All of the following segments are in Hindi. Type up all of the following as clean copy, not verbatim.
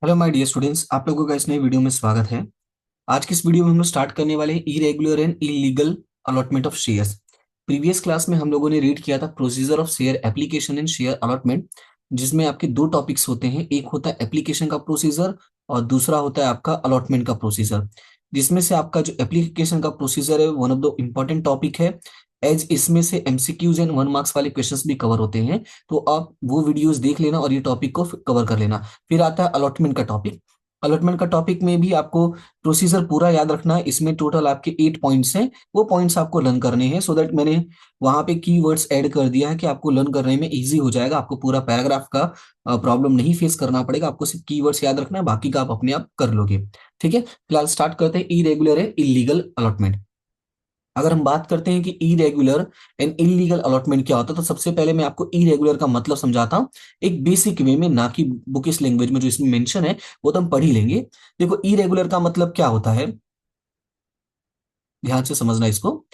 हेलो माय डियर स्टूडेंट्स, आप लोगों का इस नई वीडियो में स्वागत है। आज की इस वीडियो में हम लोग स्टार्ट करने वाले हैं irregular and illegal allotment of shares. Previous class में हम लोगों ने रीड किया था procedure of share application and share allotment, जिसमें आपके दो टॉपिक्स होते हैं। एक होता है एप्लीकेशन का प्रोसीजर और दूसरा होता है आपका अलॉटमेंट का प्रोसीजर। जिसमें से आपका जो एप्लीकेशन का प्रोसीजर है one of the important topic है, एज इसमें से एमसीक्यूज एंड 1 मार्क्स वाले क्वेश्चंस भी कवर होते हैं। तो आप वो वीडियोस देख लेना और ये टॉपिक को कवर कर लेना। फिर आता है अलॉटमेंट का टॉपिक। अलॉटमेंट का टॉपिक में भी आपको प्रोसीजर पूरा याद रखना है। इसमें टोटल आपके 8 पॉइंट्स हैं, वो पॉइंट्स आपको लर्न करने हैं। सो दैट मैंने वहां पे कीवर्ड्स ऐड कर दिया है कि आपको लर्न करने में इजी हो जाएगा। आपको पूरा पैराग्राफ का प्रॉब्लम नहीं फेस करना पड़ेगा, आपको सिर्फ कीवर्ड्स याद रखना है, बाकी का आप अपने आप कर लोगे। ठीक है, फिलहाल स्टार्ट करते हैं इरेगुलर है इलीगल अलॉटमेंट। अगर हम बात करते हैं कि इरेगुलर एंड इलीगल अलॉटमेंट क्या होता है, तो सबसे पहले मैं आपको इरेगुलर का मतलब समझाता हूं एक बेसिक वे में, ना कि बुकिश लैंग्वेज में जो इसमें मेंशन है वो तो हम पढ़ ही लेंगे। देखो इरेगुलर का मतलब क्या होता है, ध्यान से समझना इसको।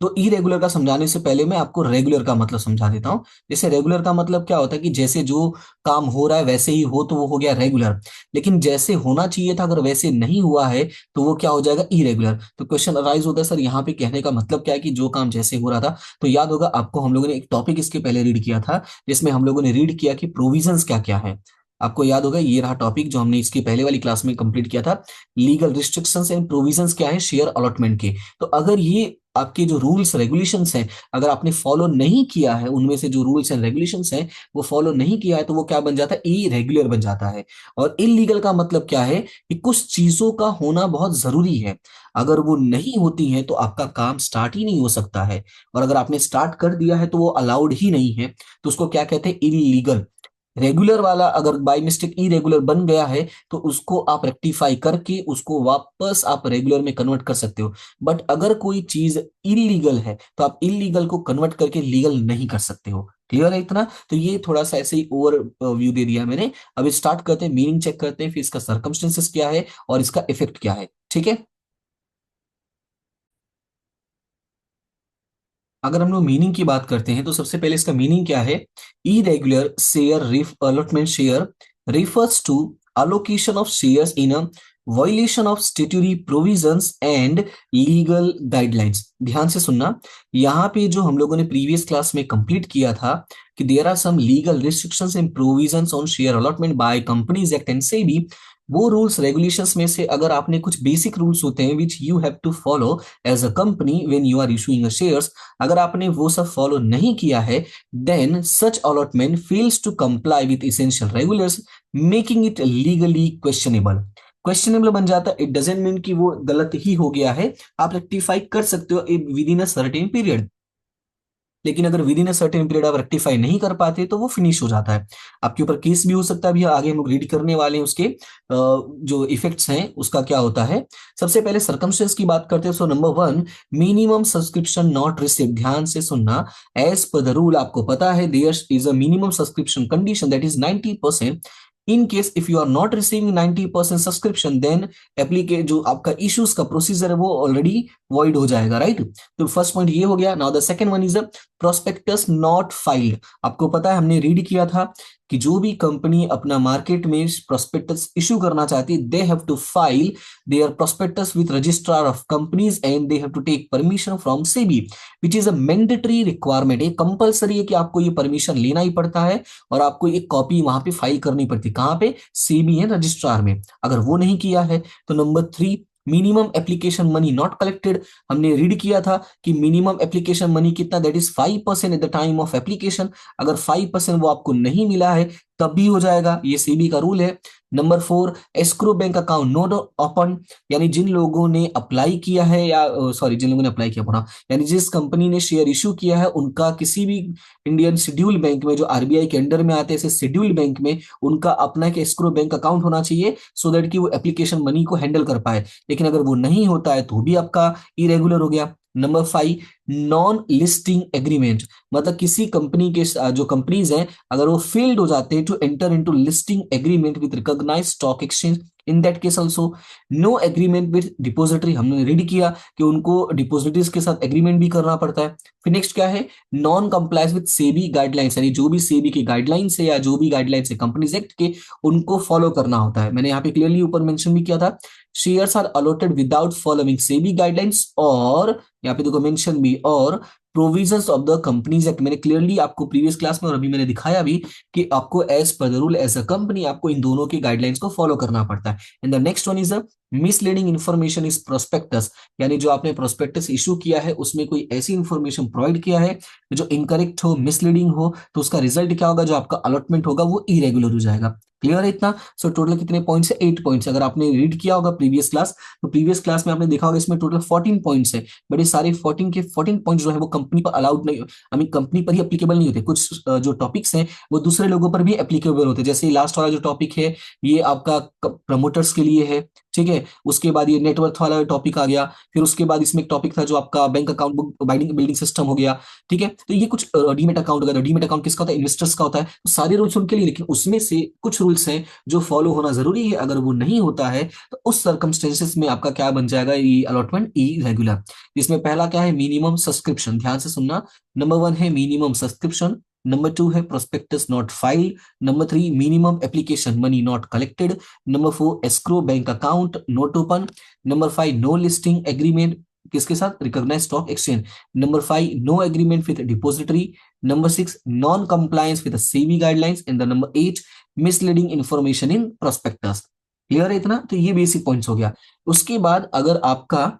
तो इरेगुलर का समझाने से पहले मैं आपको रेगुलर का मतलब समझा देता हूं। जैसे रेगुलर का मतलब क्या होता है कि जैसे जो काम हो रहा है वैसे ही हो तो वो हो गया रेगुलर। लेकिन जैसे होना चाहिए था अगर वैसे नहीं हुआ है तो वो क्या हो जाएगा, इरेगुलर। तो क्वेश्चन अराइज होता है, सर यहाँ पे कहने का मतलब क्या है कि जो काम जैसे हो रहा था। तो याद होगा आपको, हम लोगों ने एक टॉपिक इसके पहले रीड किया था जिसमें हम लोगों ने रीड किया कि प्रोविजंस क्या क्या है। आपको याद होगा, ये रहा टॉपिक जो हमने इसके पहले वाली क्लास में कंप्लीट किया था। लीगल रिस्ट्रिक्शंस एंड प्रोविजंस क्या है शेयर अलॉटमेंट के। तो अगर ये आपके जो रूल्स रेगुलेशंस हैं, अगर आपने फॉलो नहीं किया है, उनमें से जो रूल्स एंड रेगुलेशंस हैं वो फॉलो नहीं किया है, तो वो क्या बन जाता है, इरेगुलर बन जाता है। और इलीगल का मतलब क्या है कि कुछ चीजों का होना बहुत जरूरी है, अगर वो नहीं होती है तो आपका काम स्टार्ट ही नहीं हो सकता है। और अगर आपने स्टार्ट कर दिया है तो वो अलाउड ही नहीं है, तो उसको क्या कहते हैं, इलीगल। रेगुलर वाला अगर बाय मिस्टेक इरेगुलर बन गया है तो उसको आप रेक्टिफाई करके उसको वापस आप रेगुलर में कन्वर्ट कर सकते हो। बट अगर कोई चीज इलीगल है तो आप इलीगल को कन्वर्ट करके लीगल नहीं कर सकते हो। क्लियर है इतना? तो ये थोड़ा सा ऐसे ही ओवर व्यू दे दिया मैंने। अब स्टार्ट करते हैं, मीनिंग चेक करते हैं, फिर इसका सर्कमस्टेंसेस क्या है और इसका इफेक्ट क्या है। ठीक है, अगर हम लोग मीनिंग की बात करते हैं तो सबसे पहले इसका मीनिंग क्या है। Irregular share allotment share refers to allocation of shares in a violation of statutory provisions and legal guidelines। ध्यान से सुनना, यहाँ पे जो हम लोगों ने प्रीवियस क्लास में कंप्लीट किया था कि there are some legal restrictions and provisions on share allotment by companies act and SEBI. वो रूल्स रेगुलेशंस में से अगर आपने कुछ बेसिक रूल्स होते हैं which you have to follow as a company when you are issuing a shares, अगर आपने वो सब फॉलो नहीं किया है, then such allotment fails to comply with essential regulars, making it legally questionable. Questionable बन जाता है, इट डजेंट मीन कि वो गलत ही हो गया है, आप रेक्टिफाई कर सकते हो with in a certain period. लेकिन अगर with in a certain period आप रेक्टिफाई नहीं कर पाते तो वो फिनिश हो जाता है। आपके ऊपर केस भी हो सकता है, अभी आगे हम लोग रीड करने वाले हैं उसके जो इफेक्ट्स हैं उसका क्या होता है। सबसे पहले सर्कमस्टेंस की बात करते हैं। So number one, minimum subscription not receive. ध्यान से सुनना, एज पर द रूल आपको पता है there is a minimum subscription condition that is 90%। In case if you are not receiving 90% subscription, then एप्लीके जो आपका इश्यूज का प्रोसीजर है वो ऑलरेडी वॉइड हो जाएगा, राइट। तो फर्स्ट पॉइंट ये हो गया। Now the second one is a prospectus not filed. आपको पता है हमने रीड किया था कि जो भी कंपनी अपना मार्केट में प्रोस्पेक्टस इशू करना चाहती है, they have to file their prospectus with registrar of companies and they have to take permission from SEBI, which is a mandatory requirement. ये कंपलसरी है कि आपको ये परमिशन लेना ही पड़ता है और आपको एक कॉपी वहां पे फाइल करनी पड़ती है। कहाँ पे? सेबी है, रजिस्ट्रार में। अगर वो नहीं किया है तो number three, minimum application money not collected. हमने रीड किया था कि मिनिमम एप्लीकेशन मनी कितना, that is 5% at the time of application. अगर 5% वो आपको नहीं मिला है तब भी हो जाएगा, ये सेबी का रूल है। Number four, escrow bank account not open. यानी जिन लोगों ने अप्लाई किया है, या सॉरी जिन लोगों ने अप्लाई किया पड़ा, यानी जिस कंपनी ने शेयर इशू किया है उनका किसी भी इंडियन शेड्यूल बैंक में जो आरबीआई के अंडर में आते हैं, ऐसे शेड्यूल बैंक में उनका अपना एक एस्क्रो बैंक अकाउंट होना चाहिए, सो दैट कि वो एप्लीकेशन मनी को हैंडल कर पाए। लेकिन अगर वो नहीं होता है तो भी आपका इरेगुलर हो गया। नंबर 5, नॉन लिस्टिंग एग्रीमेंट, मतलब किसी कंपनी के जो कंपनीज हैं अगर वो फेल्ड हो जाते हैं to enter into listing agreement with recognised stock exchange, in that case also no agreement with depository, हमने रीड किया कि उनको डिपोजिटरीज के साथ एग्रीमेंट भी करना पड़ता है। फिर नेक्स्ट क्या है, non compliance with SEBI guidelines, यानी जो भी सेबी की गाइडलाइंस है या जो भी गाइडलाइंस है कंपनीज एक्ट के, उनको फॉलो करना होता है। मैंने यहाँ पे क्लियरली ऊपर मेंशन भी किया था, shares are allotted without following SEBI guidelines, और यहाँ पे देखो मेंशन भी, और provisions of the companies act, मैंने क्लियरली आपको प्रीवियस क्लास में और अभी मैंने दिखाया भी कि आपको as per the rule as a company आपको इन दोनों की गाइडलाइंस को फॉलो करना पड़ता है। And the next one is a misleading information is prospectus, यानी जो आपने प्रोस्पेक्टस इशू किया है उसमें कोई ऐसी इंफॉर्मेशन प्रोवाइड किया है जो इनकरेक्ट हो, मिसलीडिंग हो, तो उसका रिजल्ट क्या होगा, जो आपका अलॉटमेंट होगा वो इरेगुलर हो जाएगा। क्लियर है इतना? सो टोटल कितने पॉइंट्स है? 8 पॉइंट्स। अगर आपने रीड किया होगा प्रीवियस क्लास, तो प्रीवियस क्लास में आपने देखा होगा इसमें टोटल 14 पॉइंट्स है, बट ये सारे 14 के 14 पॉइंट्स जो है वो कंपनी पर अलाउड नहीं, आई मीन कंपनी पर ही एप्लीकेबल नहीं होते। कुछ जो टॉपिक्स हैं वो दूसरे लोगों पर भी एप्लीकेबल होते हैं। जैसे लास्ट वाला जो टॉपिक है ये आपका प्रमोटर्स के लिए है, ठीक है। उसके बाद ये नेटवर्थ वाला टॉपिक आ गया, फिर उसके बाद इसमें एक टॉपिक था जो आपका bank account book binding building system हो गया, ठीक है। तो ये कुछ डीमेट अकाउंट वगैरह, डीमेट अकाउंट किसका होता है? इन्वेस्टर्स का होता है। तो सारे रूल्स उनके लिए, लेकिन उसमें से कुछ रूल्स हैं जो फॉलो होना जरूरी है, अगर वो नहीं होता है तो उस सर्कमस्टेंसेस में आपका क्या बन जाएगा, ये अलॉटमेंट इरेगुलर। इसमें पहला क्या है, मिनिमम सब्सक्रिप्शन, ध्यान से सुनना। नंबर 1 है मिनिमम सब्सक्रिप्शन, नंबर 2 है prospectus not file, number 3 minimum application money not collected, number 4 escrow bank account not open, number 5 no listing agreement किसके साथ? Recognised stock exchange, number 5 no agreement with depository, number 6 non compliance with SEBI guidelines, and the number 8 misleading information in prospectus. Clear है इतना? तो ये बेसिक पॉइंट्स हो गया। उसके बाद अगर आपका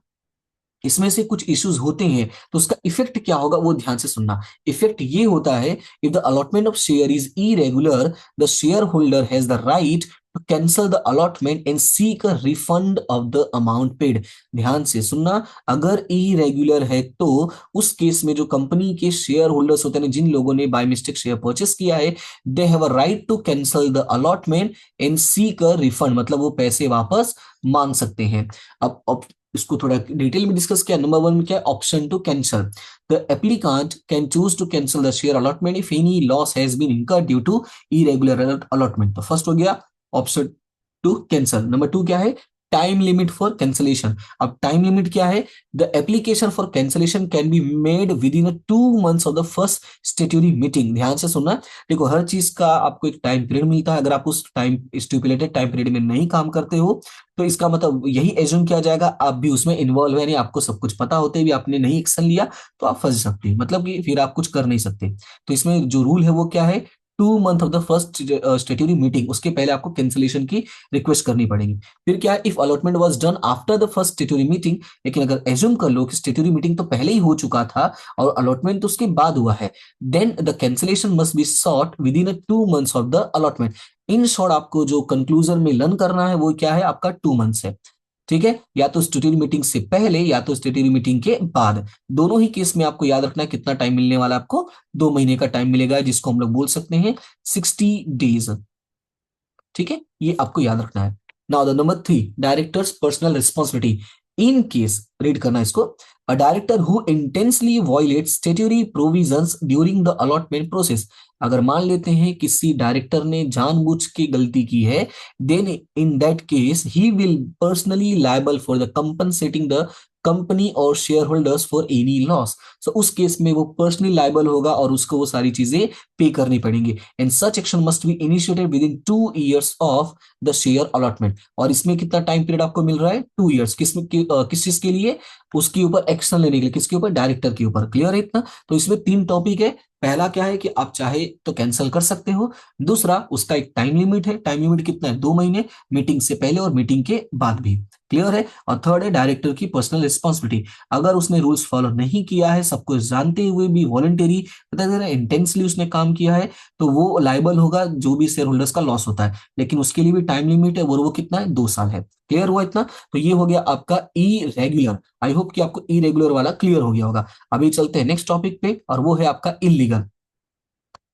इसमें से कुछ इश्यूज होते हैं तो उसका इफेक्ट क्या होगा वो ध्यान से सुनना। इफेक्ट ये होता है, if the allotment of share is irregular, the share holder has the right to cancel the allotment and seek a refund of the amount paid. ध्यान से सुनना, अगर इरेगुलर है तो उस केस में जो कंपनी के शेयर होल्डर्स होते हैं, जिन लोगों ने बाय मिस्टेक शेयर परचेस किया है, they have a right to cancel the allotment and seek a refund, मतलब वो पैसे वापस मांग सकते हैं। अब इसको थोड़ा डिटेल में डिस्कस किया। नंबर 1 में क्या है? Option to cancel, the applicant can choose to cancel the share allotment if any loss has been incurred due to irregular allotment. तो फर्स्ट हो गया ऑप्शन टू कैंसल। नंबर 2 क्या है? Time limit for cancellation. अब टाइम लिमिट क्या है? The application for cancellation can be made within 2 months of the first statutory meeting. ध्यान से सुनना, देखो हर चीज का आपको एक टाइम पीरियड मिलता है, अगर आप उस टाइम स्टिपुलेटेड टाइम पीरियड में नहीं काम करते हो तो इसका मतलब यही एज्यूम किया जाएगा आप भी उसमें इन्वॉल्व है, यानी आपको सब कुछ पता होते भी आपने नहीं एक्शन लिया तो आप फंस सकते हैं, मतलब कि फिर आप कुछ कर नहीं सकते। तो इसमें जो रूल है वो क्या है? 2 month of the first statutory meeting, उसके पहले आपको कैंसिलेशन की रिक्वेस्ट करनी पड़ेगी। फिर क्या है? If allotment was done after the first statutory meeting, लेकिन अगर एज्यूम कर लो कि स्टेट्यूटरी मीटिंग तो पहले ही हो चुका था और अलॉटमेंट तो उसके बाद हुआ है, then the cancellation must be sought within 2 months of the allotment. In short आपको जो कंक्लूजन में लर्न करना है वो क्या है? आपका 2 मंथ्स है, ठीक है। या तो स्टेट्यूटरी मीटिंग से पहले या तो स्टेट्यूटरी मीटिंग के बाद, दोनों ही केस में आपको याद रखना है कितना टाइम मिलने वाला है आपको? 2 महीने का टाइम मिलेगा, जिसको हम लोग बोल सकते हैं 60 डेज, ठीक है। ये आपको याद रखना है। Now the number 3, directors personal responsibility in case, read करना इसको, a director who intensely violate statutory provisions during the allotment process. अगर मान लेते हैं किसी डायरेक्टर ने जानबूझ के गलती की है, then in that case he will personally liable for the compensating the company और share holders for any loss. So उस केस में वो पर्सनली लायबल होगा और उसको वो सारी चीजें पे करनी पड़ेंगी। And such action must be initiated with in 2 years of the share allotment. और इसमें कितना टाइम पीरियड आपको मिल रहा है? 2 years। किस चीज के लिए? उसके ऊपर एक्शन लेने के लिए। किसके ऊपर? डायरेक्टर के ऊपर। क्लियर है इतना? तो इसमें 3 टॉपिक है। पहला क्या है कि आप चाहे तो कैंसिल कर सकते हो, दूसरा उसका एक टाइम लिमिट है, टाइम लिमिट कितना है? 2 महीने, मीटिंग से पहले और मीटिंग के बाद भी। क्लियर है? और थर्ड है डायरेक्टर की पर्सनल रिस्पॉन्सिबिलिटी। अगर उसने रूल्स फॉलो नहीं किया है, सब कुछ जानते हुए भी वॉलंटरी इंटेंसली उसने काम किया है, तो वो लाइबल होगा जो भी शेयर होल्डर्स का लॉस होता है, लेकिन उसके लिए भी टाइम लिमिट है, वो कितना है? 2 साल है। क्लियर हुआ इतना? तो ये हो गया आपका इरेगुलर। आई होप कि आपको इरेगुलर वाला क्लियर हो गया होगा। अभी चलते हैं नेक्स्ट टॉपिक पे और वो है आपका इलीगल।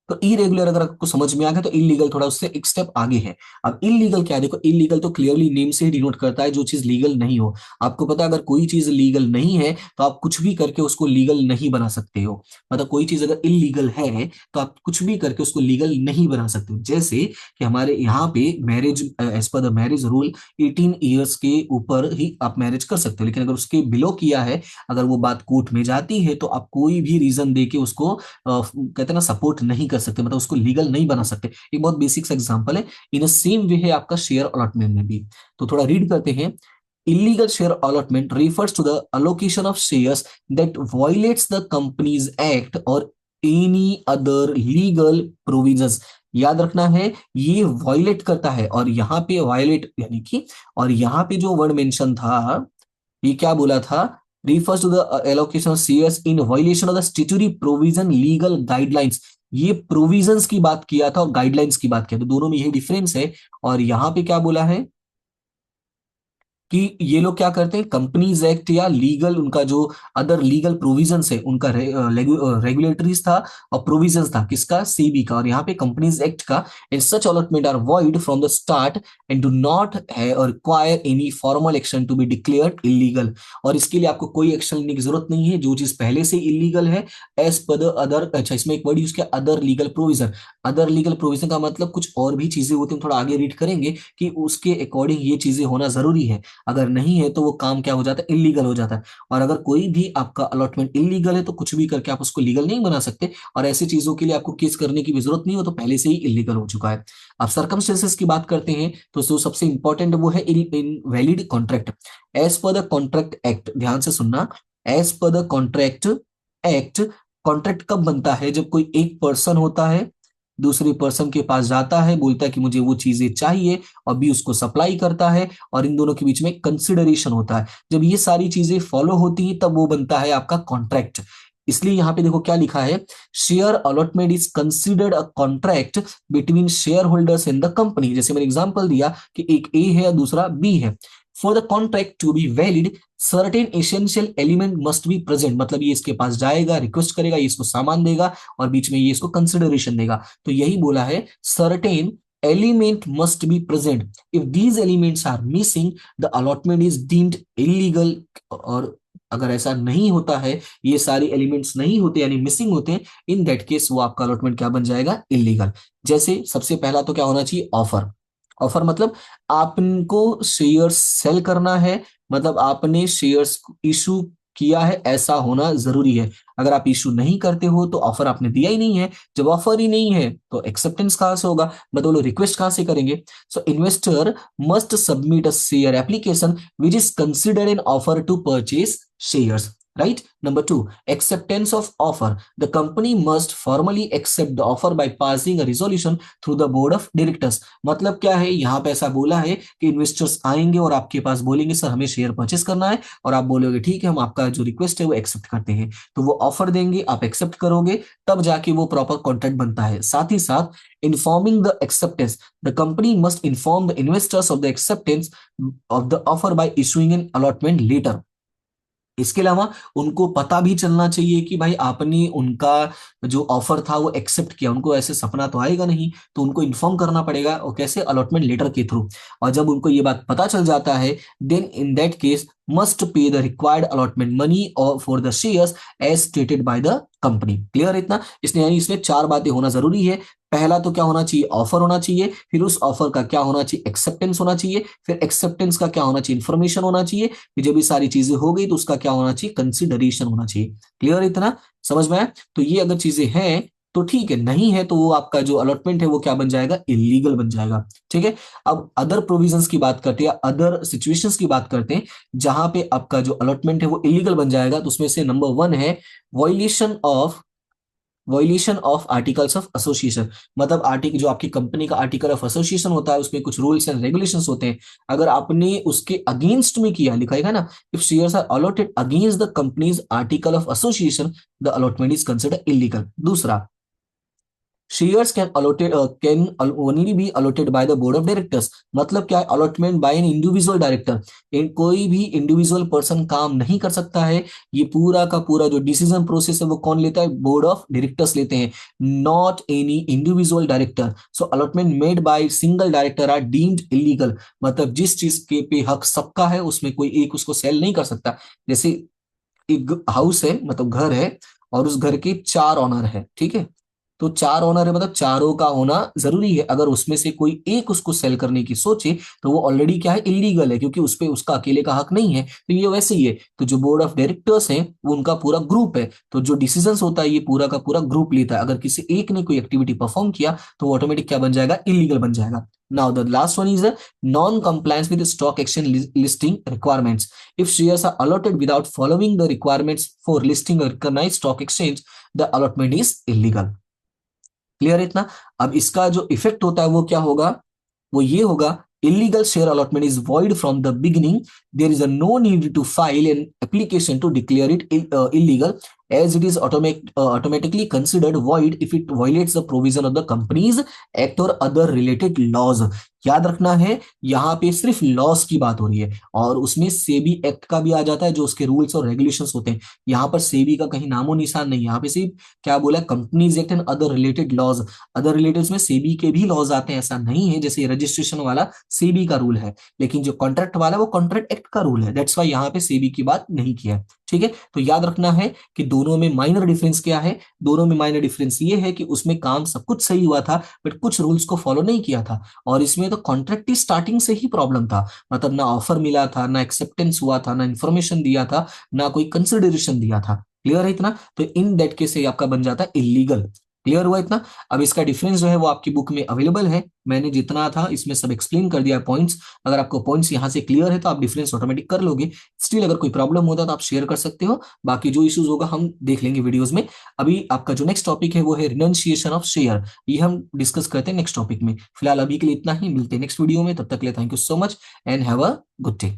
तो इरेगुलर अगर आपको समझ में आ गया, तो इलीगल थोड़ा उससे एक स्टेप आगे है। अब इलीगल क्या है, देखो इलीगल तो क्लियरली नेम से ही डिनोट करता है जो चीज लीगल नहीं हो। आपको पता है अगर कोई चीज लीगल नहीं है तो आप कुछ भी करके उसको लीगल नहीं बना सकते हो। मतलब कोई चीज अगर इलीगल है तो आप कुछ भी करके उसको लीगल नहीं बना सकते हो। जैसे कि हमारे यहाँ पे marriage, as per the marriage rule 18 years के ऊपर ही आप मैरिज कर सकते हो, लेकिन अगर उसके बिलो किया है, अगर वो बात कोर्ट में जाती है, तो आप कोई भी रीजन दे के उसको कहते हैं ना सपोर्ट नहीं कर सकते, मतलब उसको लीगल नहीं बना सकते। एक बहुत बेसिक सा एग्जांपल है। इन द सेम वे है आपका शेयर अलॉटमेंट में भी। तो थोड़ा रीड करते हैं। Illegal share allotment refers to the allocation of shares that violates the Companies Act or any other legal provisions। याद रखना है, ये वायलेट करता है, और यहाँ पे वायलेट यानी कि, और यहाँ पे जो वर्ड मेंशन था, ये क्या बोला था, refers to the allocation of shares in violation of the statutory provision legal guidelines। ये प्रोविजंस की बात किया था और गाइडलाइंस की बात किया, तो दोनों में यही डिफरेंस है। और यहाँ पे क्या बोला है कि ये लोग क्या करते हैं, कंपनीज एक्ट या लीगल उनका जो अदर लीगल प्रोविजंस है उनका रेगुलेटरीज था और प्रोविजंस था किसका, सेबी का, और यहाँ पे कंपनीज एक्ट का। And such allotment are void from the start and do not require any formal action to be declared illegal. और इसके लिए आपको कोई एक्शन लेने की जरूरत नहीं है, जो चीज पहले से इलीगल है एज पर द अदर। अच्छा, इसमें एक वर्ड यूज किया, other legal provision. Other legal provision का मतलब कुछ और भी चीजें होती हैं, थोड़ा आगे रीड करेंगे कि उसके अकॉर्डिंग ये चीजें होना जरूरी है। अगर नहीं है तो वो काम क्या हो जाता है, इलीगल हो जाता है। और अगर कोई भी आपका अलॉटमेंट इलीगल है तो कुछ भी करके आप उसको लीगल नहीं बना सकते, और ऐसी चीजों के लिए आपको केस करने की भी जरूरत नहीं हो, तो पहले से ही इलीगल हो चुका है। अब सर्कमस्टेंसेस की बात करते हैं, तो जो सबसे इंपॉर्टेंट वो है invalid contract. As per the contract act, ध्यान से सुनना, as per the contract act, contract कब बनता है, जब कोई एक पर्सन होता है, दूसरे पर्सन के पास जाता है, बोलता है कि मुझे वो चीजें चाहिए, और बी उसको सप्लाई करता है, और इन दोनों के बीच में कंसिडरेशन होता है। जब ये सारी चीजें फॉलो होती हैं तब वो बनता है आपका कॉन्ट्रैक्ट। इसलिए यहां पे देखो क्या लिखा है, share allotment is considered a contract between share holders in the company. जैसे मैंने एग्जांपल दिया कि एक ए है और दूसरा बी है। For the contract to be valid certain essential element must be present, मतलब ये इसके पास जाएगा, रिक्वेस्ट करेगा, ये इसको सामान देगा, और बीच में ये इसको कंसिडरेशन देगा। तो यही बोला है, certain element must be present. If these elements are missing the allotment is deemed illegal. और अगर ऐसा नहीं होता है, ये सारे एलिमेंट्स नहीं होते यानी मिसिंग होते हैं, इन दैट केस वो आपका अलॉटमेंट क्या बन जाएगा, इलीगल। जैसे सबसे पहला तो क्या होना चाहिए, ऑफर। ऑफर मतलब आपको शेयर्स सेल करना है, मतलब आपने शेयर्स इशू किया है, ऐसा होना जरूरी है। अगर आप इशू नहीं करते हो तो ऑफर आपने दिया ही नहीं है। जब ऑफर ही नहीं है तो एक्सेप्टेंस कहां से होगा, मतलब रिक्वेस्ट कहां से करेंगे। So investor must submit a share application which is considered an offer to purchase shares. Right? Number two, acceptance of offer. The company must formally accept the offer by passing a resolution through the board of directors। मतलब क्या है, यहाँ पे ऐसा बोला है कि इन्वेस्टर्स आएंगे और आपके पास बोलेंगे सर हमें शेयर परचेस करना है, और आप बोलोगे ठीक है हम आपका जो रिक्वेस्ट है वो एक्सेप्ट करते हैं, तो वो ऑफर देंगे, आप एक्सेप्ट करोगे, तब जाके वो प्रॉपर कॉन्ट्रैक्ट बनता है। साथ ही साथ informing the acceptance, the company must inform the investors of the acceptance of the offer by issuing an allotment letter. इसके अलावा उनको पता भी चलना चाहिए कि भाई आपने उनका जो ऑफर था वो एक्सेप्ट किया। उनको ऐसे सपना तो आएगा नहीं, तो उनको इन्फॉर्म करना पड़ेगा, और कैसे, अलॉटमेंट लेटर के थ्रू। और जब उनको ये बात पता चल जाता है, then in that case must pay the required allotment money और for the shares as stated by the company. Clear इतना, इसने यानी इसमें चार बातें होना जरूरी है। पहला तो क्या होना चाहिए, ऑफर होना चाहिए, फिर उस ऑफर का क्या होना चाहिए, एक्सेप्टेंस होना चाहिए, फिर एक्सेप्टेंस का क्या होना चाहिए, इन्फॉर्मेशन होना चाहिए, फिर जब ये सारी चीजें हो गई तो उसका क्या होना चाहिए, कंसिडरेशन होना चाहिए। क्लियर इतना, समझ में आया। तो ये अगर चीजें हैं तो ठीक है, नहीं है तो वो आपका जो अलॉटमेंट है वो क्या बन जाएगा, इलीगल बन जाएगा। ठीक है। अब अदर प्रोविजंस की बात करते हैं, अदर सिचुएशंस की बात करते हैं जहां पे आपका जो अलॉटमेंट है वो इलीगल बन जाएगा। तो उसमें से नंबर वन है violation of articles of association. मतलब आर्टिकल, जो आपकी कंपनी का आर्टिकल ऑफ एसोसिएशन होता है उसमें कुछ रूल्स एंड रेगुलेशंस होते हैं, अगर आपने उसके अगेंस्ट में किया, लिखाएगा ना, if shares are allotted against the company's article of association the allotment is considered illegal. दूसरा, shares can only be allotted by the board of directors. मतलब क्या है, allotment by an individual director, कोई भी इंडिविजुअल पर्सन काम नहीं कर सकता है। ये पूरा का पूरा जो डिसीजन प्रोसेस है वो कौन लेता है, बोर्ड ऑफ डायरेक्टर्स लेते हैं, not any individual director. So allotment made by single director are deemed illegal. मतलब जिस चीज के पे हक सबका है उसमें कोई एक उसको सेल नहीं कर सकता। जैसे एक हाउस है, मतलब घर है, और उस घर के चार ऑनर है, ठीक है। तो चार ओनर है मतलब चारों का होना जरूरी है। अगर उसमें से कोई एक उसको सेल करने की सोचे तो वो ऑलरेडी क्या है, इलीगल है, क्योंकि उस पे उसका अकेले का हक नहीं है। तो ये वैसे ही है। तो जो बोर्ड ऑफ डायरेक्टर्स हैं वो उनका पूरा ग्रुप है, तो जो डिसीजंस होता है ये पूरा का पूरा ग्रुप लेता है। अगर किसी एक ने कोई एक्टिविटी परफॉर्म किया तो ऑटोमेटिक क्या बन जाएगा, इलीगल बन जाएगा। Now the last one is a non compliance with stock exchange listing requirements. If shares are allotted without following the requirements for listing recognised stock exchange, the allotment is illegal. Clear है इतना। अब इसका जो इफेक्ट होता है वो क्या होगा, वो ये होगा, illegal share allotment is void from the beginning. There is a no need to file an application to declare it illegal, as it is automatically considered void if it violates the provision of the Companies Act or other related laws. याद रखना है, यहाँ पे सिर्फ लॉस की बात हो रही है, और उसमें सेबी एक्ट का भी आ जाता है जो उसके रूल्स और रेगुलेशंस होते हैं। यहाँ पर सेबी का कहीं नामो निशान नहीं, यहाँ पे सिर्फ क्या बोला, companies act and other related laws. Other related में सेबी के भी लॉज आते हैं, ऐसा नहीं है। जैसे रजिस्ट्रेशन वाला सेबी का रूल है, लेकिन जो कॉन्ट्रैक्ट वाला है वो कॉन्ट्रैक्ट एक्ट का रूल है। दैट्स वाई यहाँ पे सेबी की बात नहीं किया है, ठीक है। तो याद रखना है कि दोनों में माइनर डिफरेंस क्या है। दोनों में माइनर डिफरेंस ये है कि उसमें काम सब कुछ सही हुआ था बट कुछ रूल्स को फॉलो नहीं किया था, और इसमें तो कॉन्ट्रैक्ट की स्टार्टिंग से ही प्रॉब्लम था। मतलब ना ऑफर मिला था, ना एक्सेप्टेंस हुआ था, ना इन्फॉर्मेशन दिया था, ना कोई कंसिडरेशन दिया था। क्लियर है इतना। तो इन दैट केस से आपका बन जाता है इलीगल। क्लियर हुआ इतना। अब इसका डिफरेंस जो है वो आपकी बुक में अवेलेबल है। मैंने जितना था इसमें सब एक्सप्लेन कर दिया पॉइंट्स। अगर आपको पॉइंट्स यहाँ से क्लियर है तो आप डिफरेंस ऑटोमेटिक कर लोगे। स्टिल अगर कोई प्रॉब्लम होता है तो आप शेयर कर सकते हो, बाकी जो इश्यूज होगा हम देख लेंगे वीडियोस में। अभी आपका जो नेक्स्ट टॉपिक है वो है रिनंसिएशन ऑफ शेयर, ये हम डिस्कस करते हैं नेक्स्ट टॉपिक में। फिलहाल अभी के लिए इतना ही, मिलते हैं नेक्स्ट वीडियो में। तब तक के लिए thank you so much and have a good day.